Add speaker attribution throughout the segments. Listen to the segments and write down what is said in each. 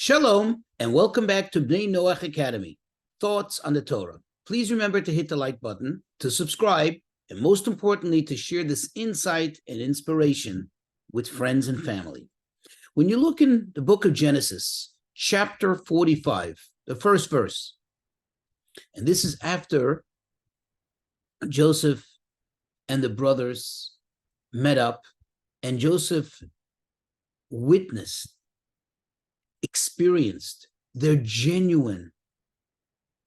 Speaker 1: Shalom, and welcome back to Bnei Noach Academy, Thoughts on the Torah. Please remember to hit the like button, to subscribe, and most importantly, to share this insight and inspiration with friends and family. When you look in the book of Genesis, chapter 45, the first verse, and this is after Joseph and the brothers met up, and Joseph experienced their genuine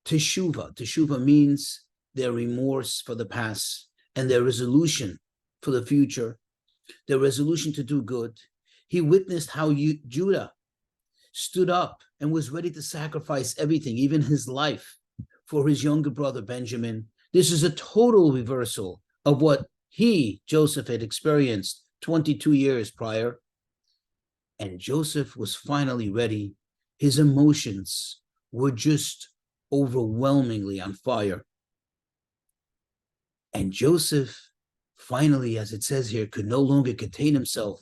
Speaker 1: teshuvah. Teshuvah means their remorse for the past and their resolution for the future, their resolution to do good. He witnessed how Judah stood up and was ready to sacrifice everything, even his life, for his younger brother Benjamin. This is a total reversal of what Joseph, had experienced 22 years prior. And Joseph was finally ready. His emotions were just overwhelmingly on fire. And Joseph finally, as it says here, could no longer contain himself.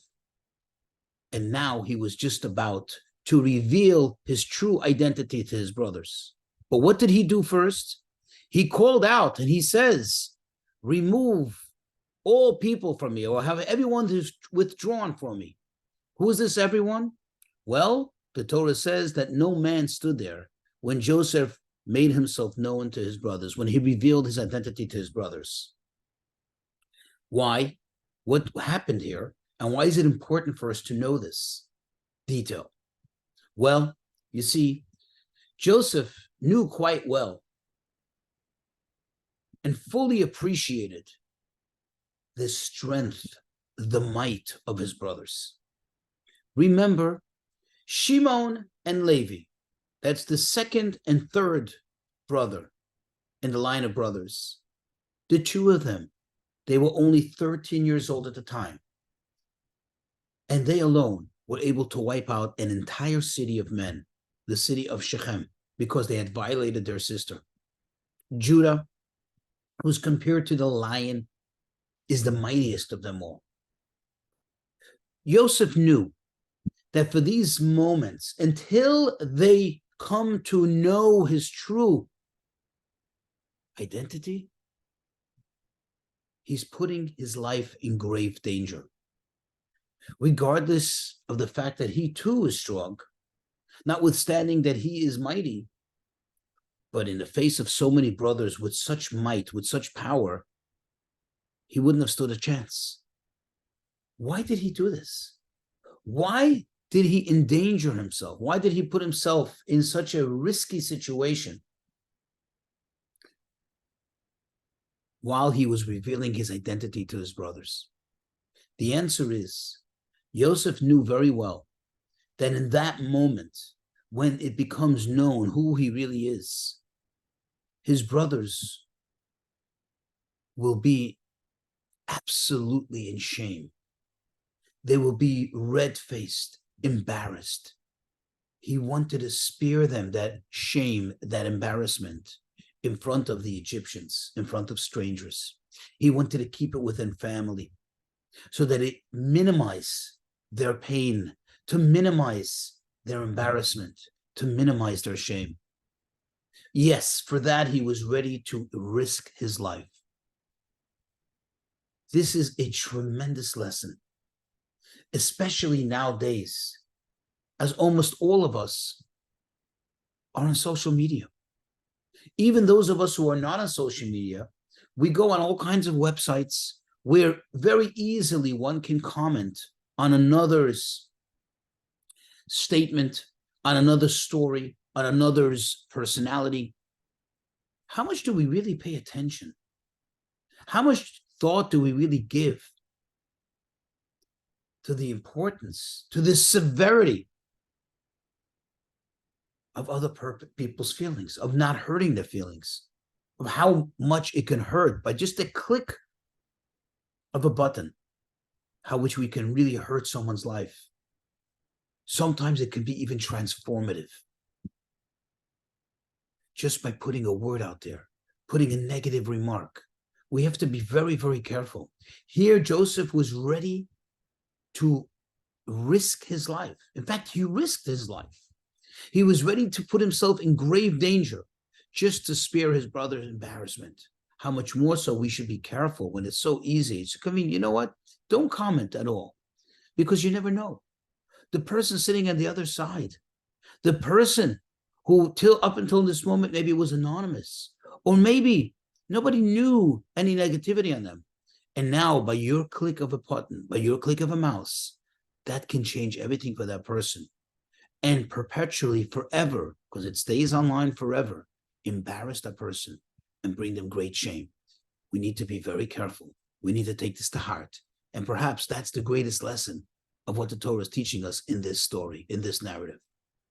Speaker 1: And now he was just about to reveal his true identity to his brothers. But what did he do first? He called out and he says, remove all people from me, or have everyone who's withdrawn from me. Who is this everyone? Well, the Torah says that no man stood there when Joseph made himself known to his brothers, when he revealed his identity to his brothers. Why? What happened here? And why is it important for us to know this detail? Well, you see, Joseph knew quite well and fully appreciated the strength, the might of his brothers. Remember, Shimon and Levi, that's the second and third brother in the line of brothers. The two of them, they were only 13 years old at the time. And they alone were able to wipe out an entire city of men, the city of Shechem, because they had violated their sister. Judah, who's compared to the lion, is the mightiest of them all. Joseph knew that for these moments, until they come to know his true identity, he's putting his life in grave danger. Regardless of the fact that he too is strong, notwithstanding that he is mighty, but in the face of so many brothers with such might, with such power, he wouldn't have stood a chance. Why did he do this? Why did he endanger himself? Why did he put himself in such a risky situation while he was revealing his identity to his brothers? The answer is, Joseph knew very well that in that moment, when it becomes known who he really is, his brothers will be absolutely in shame. They will be red-faced, embarrassed. He wanted to spare them that shame, that embarrassment in front of the Egyptians, in front of strangers. He wanted to keep it within family so that it minimize their pain, to minimize their embarrassment, to minimize their shame. Yes, for that he was ready to risk his life. This is a tremendous lesson, especially nowadays, as almost all of us are on social media. Even those of us who are not on social media, we go on all kinds of websites where very easily one can comment on another's statement, on another's story, on another's personality. How much do we really pay attention? How much thought do we really give to the importance, to the severity of other people's feelings, of not hurting their feelings, of how much it can hurt by just a click of a button, how which we can really hurt someone's life. Sometimes it can be even transformative. Just by putting a word out there, putting a negative remark. We have to be very, very careful. Here, Joseph was ready to risk his life. In fact, he risked his life. He was ready to put himself in grave danger just to spare his brother's embarrassment. How much more so we should be careful when it's so easy. It's convenient. You know what? Don't comment at all, because you never know. The person sitting on the other side, the person who up until this moment maybe was anonymous, or maybe nobody knew any negativity on them. And now by your click of a button, by your click of a mouse, that can change everything for that person. And perpetually, forever, because it stays online forever, embarrass that person and bring them great shame. We need to be very careful. We need to take this to heart. And perhaps that's the greatest lesson of what the Torah is teaching us in this story, in this narrative.